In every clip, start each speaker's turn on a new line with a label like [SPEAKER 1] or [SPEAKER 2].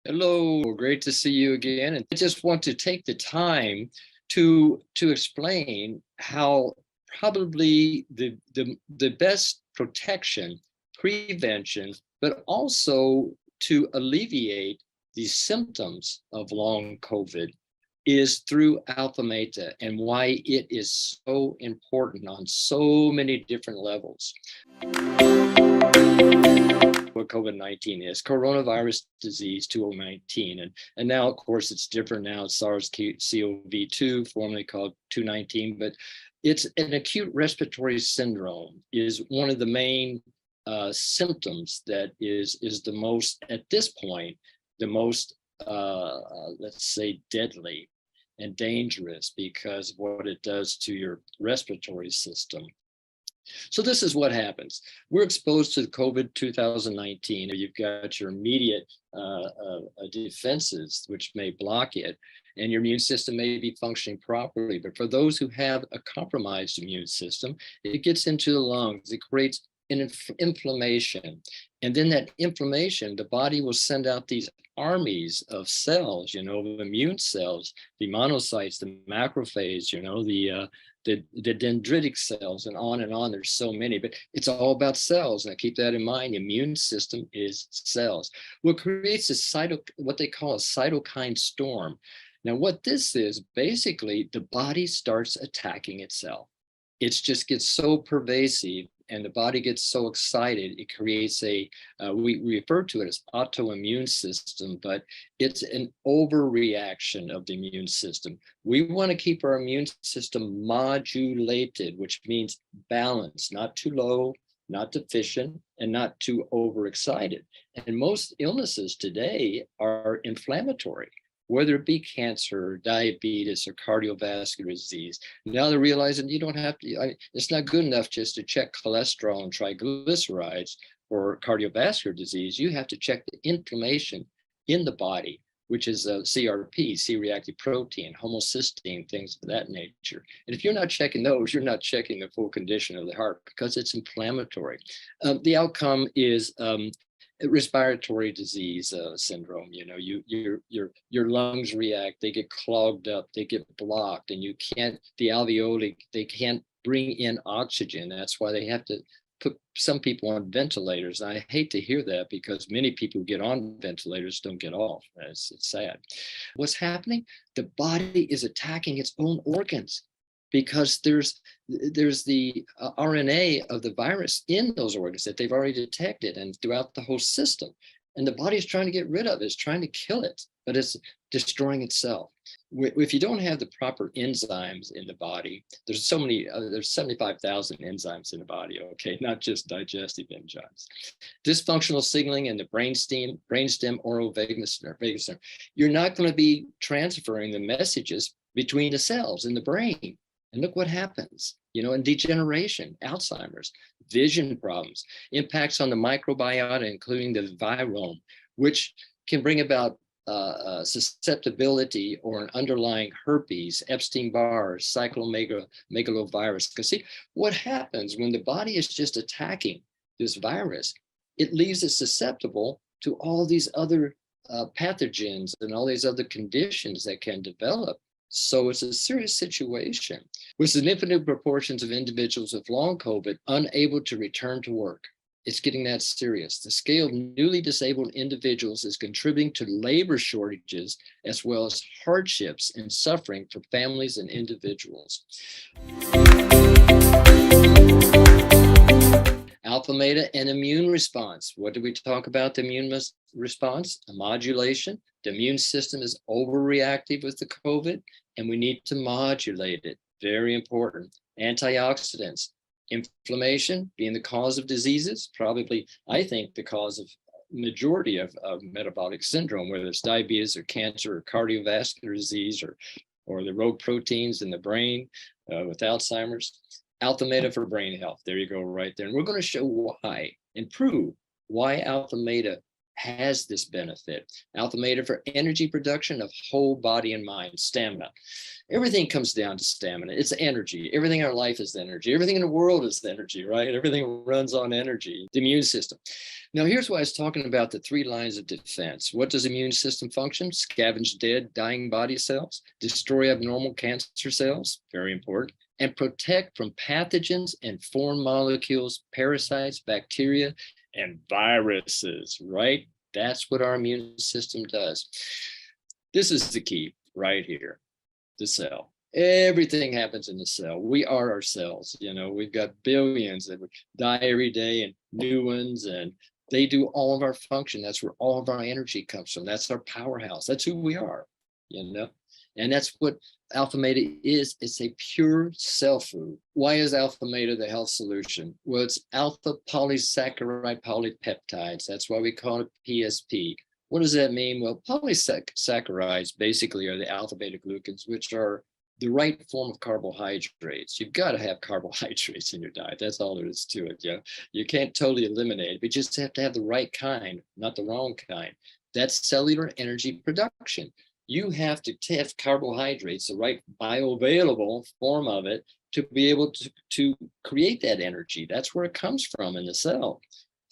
[SPEAKER 1] Hello, great to see you again. And I just want to take the time to explain how probably the best protection, prevention, but also to alleviate the symptoms of long COVID is through AlphaMeta and why it is so important on so many different levels. What COVID-19 is, coronavirus disease 2019. And now, of course, it's different now. It's SARS-CoV-2, formerly called 219, but it's an acute respiratory syndrome is one of the main symptoms that is the most, at this point, the most, let's say, deadly and dangerous because of what it does to your respiratory system. So this is what happens. We're exposed to COVID 2019. You've got your immediate defenses, which may block it, and your immune system may be functioning properly. But for those who have a compromised immune system, it gets into the lungs. It creates an inflammation. And then that inflammation, the body will send out these armies of cells, of immune cells, the monocytes, the macrophages, the dendritic cells, and on and on. There's so many, but it's all about cells. And keep that in mind. The immune system is cells. What creates what they call a cytokine storm. Now, what this is, basically, the body starts attacking itself. It just gets so pervasive and the body gets so excited, it creates we refer to it as autoimmune system, but it's an overreaction of the immune system. We want to keep our immune system modulated, which means balanced, not too low, not deficient, and not too overexcited. And most illnesses today are inflammatory, whether it be cancer, or diabetes, or cardiovascular disease. Now they're realizing you don't have to, it's not good enough just to check cholesterol and triglycerides for cardiovascular disease. You have to check the inflammation in the body, which is CRP, C-reactive protein, homocysteine, things of that nature. And if you're not checking those, you're not checking the full condition of the heart because it's inflammatory. The outcome is respiratory disease syndrome. Your lungs react, they get clogged up, they get blocked, and the alveoli, they can't bring in oxygen. That's why they have to put some people on ventilators. I hate to hear that because many people who get on ventilators don't get off. It's sad. What's happening? The body is attacking its own organs because there's the RNA of the virus in those organs that they've already detected and throughout the whole system. And the body's trying to get rid of it, it's trying to kill it, but it's destroying itself. If you don't have the proper enzymes in the body, there's 75,000 enzymes in the body, okay, not just digestive enzymes. Dysfunctional signaling in the brainstem, oral vagus nerve, you're not going to be transferring the messages between the cells in the brain. And look what happens, in degeneration, Alzheimer's, vision problems, impacts on the microbiota, including the virome, which can bring about susceptibility or an underlying herpes, Epstein-Barr, cytomegalovirus. Because see, what happens when the body is just attacking this virus, it leaves it susceptible to all these other pathogens and all these other conditions that can develop. So it's a serious situation with significant proportions of individuals with long COVID unable to return to work. It's getting that serious. The scale of newly disabled individuals is contributing to labor shortages as well as hardships and suffering for families and individuals. AlphaMeta and immune response. What do we talk about the immune response? A modulation. The immune system is overreactive with the COVID, and we need to modulate it. Very important. Antioxidants. Inflammation being the cause of diseases, probably, I think, the cause of majority of metabolic syndrome, whether it's diabetes or cancer or cardiovascular disease or the rogue proteins in the brain with Alzheimer's. AlphaMeta for brain health. There you go, right there. And we're going to show why and prove why AlphaMeta has this benefit. AlphaMeta for energy production of whole body and mind, stamina. Everything comes down to stamina. It's energy. Everything in our life is energy. Everything in the world is energy, right? Everything runs on energy. The immune system. Now, here's why I was talking about the 3 lines of defense. What does the immune system function? Scavenge dead, dying body cells, destroy abnormal cancer cells, very important, and protect from pathogens and foreign molecules, parasites, bacteria, and viruses, right? That's what our immune system does. This is the key right here. The cell. Everything happens in the cell. We are our cells. We've got billions that die every day and new ones, and they do all of our function. That's where all of our energy comes from. That's our powerhouse. That's who we are, and that's what AlphaMeta is. It's a pure cell food. Why is AlphaMeta the health solution? Well, it's alpha polysaccharide polypeptides. That's why we call it PSP. What does that mean? Well, polysaccharides basically are the alpha beta glucans, which are the right form of carbohydrates. You've got to have carbohydrates in your diet. That's all there is to it. Yeah, you can't totally eliminate it, but you just have to have the right kind, not the wrong kind. That's cellular energy production. You have to have carbohydrates, the right bioavailable form of it, to be able to create that energy. That's where it comes from in the cell.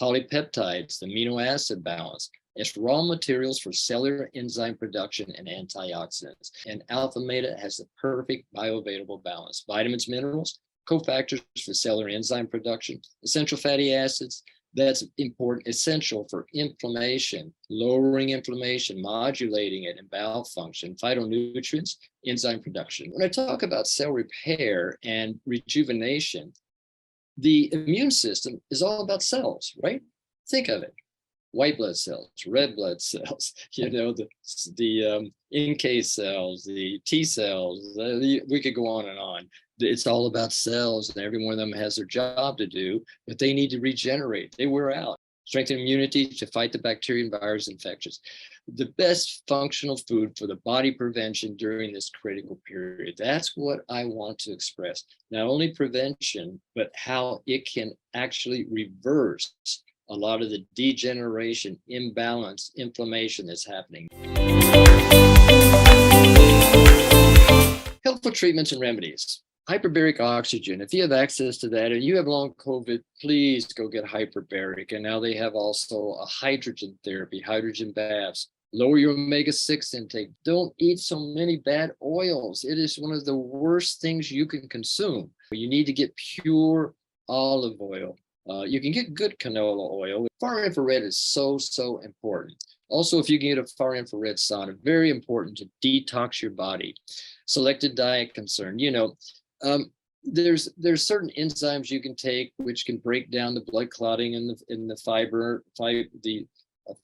[SPEAKER 1] Polypeptides, the amino acid balance. It's raw materials for cellular enzyme production and antioxidants. And AlphaMeta has the perfect bioavailable balance. Vitamins, minerals, cofactors for cellular enzyme production, essential fatty acids. That's important, essential for inflammation, lowering inflammation, modulating it, and bowel function, phytonutrients, enzyme production. When I talk about cell repair and rejuvenation, the immune system is all about cells, right? Think of it. White blood cells, red blood cells, the NK cells, the T cells, we could go on and on. It's all about cells, and every one of them has their job to do, but they need to regenerate. They wear out. Strengthen immunity to fight the bacteria and virus infections. The best functional food for the body prevention during this critical period. That's what I want to express. Not only prevention, but how it can actually reverse a lot of the degeneration, imbalance, inflammation that's happening. Helpful treatments and remedies. Hyperbaric oxygen. If you have access to that and you have long COVID, please go get hyperbaric. And now they have also a hydrogen therapy, hydrogen baths. Lower your omega-6 intake. Don't eat so many bad oils. It is one of the worst things you can consume. You need to get pure olive oil. You can get good canola oil. Far infrared is so important. Also, if you can get a far infrared sauna, very important to detox your body. Selected diet concern. There's certain enzymes you can take which can break down the blood clotting in the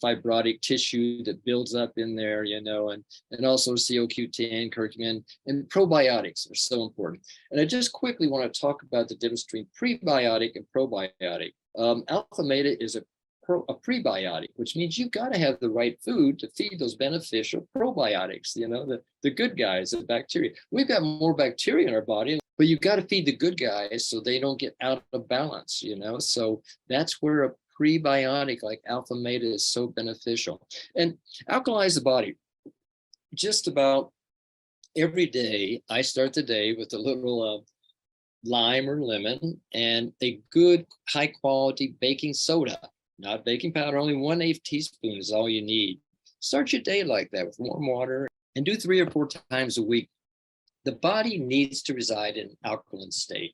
[SPEAKER 1] fibrotic tissue that builds up in there, and also CoQ10, curcumin, and probiotics are so important. And I just quickly want to talk about the difference between prebiotic and probiotic. AlphaMeta is a prebiotic, which means you've got to have the right food to feed those beneficial probiotics, the good guys, the bacteria. We've got more bacteria in our body, but you've got to feed the good guys so they don't get out of balance, So that's where a prebiotic like AlphaMeta is so beneficial. And alkalize the body. Just about every day, I start the day with a little lime or lemon and a good high quality baking soda, not baking powder. Only 1/8 teaspoon is all you need. Start your day like that with warm water and do 3 or 4 times a week. The body needs to reside in an alkaline state.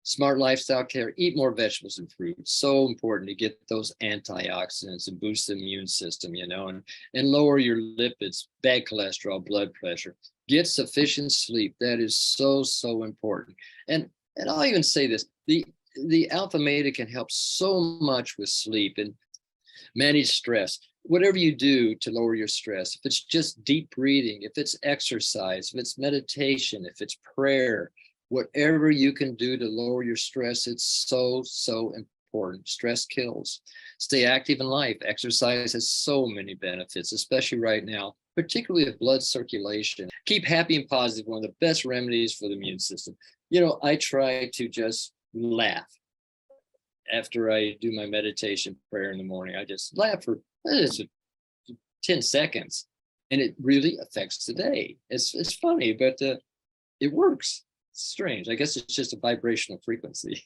[SPEAKER 1] Smart lifestyle care, eat more vegetables and fruits. So important to get those antioxidants and boost the immune system, and lower your lipids, bad cholesterol, blood pressure. Get sufficient sleep. That is so important. And I'll even say this, the AlphaMeta can help so much with sleep and manage stress. Whatever you do to lower your stress, if it's just deep breathing, if it's exercise, if it's meditation, if it's prayer, whatever you can do to lower your stress, it's so important. Stress kills. Stay active in life. Exercise has so many benefits, especially right now, particularly with blood circulation. Keep happy and positive, one of the best remedies for the immune system. I try to just laugh. after I do my meditation prayer in the morning, I just laugh for 10 seconds, and it really affects the day. It's funny, but it works. It's strange. I guess it's just a vibrational frequency.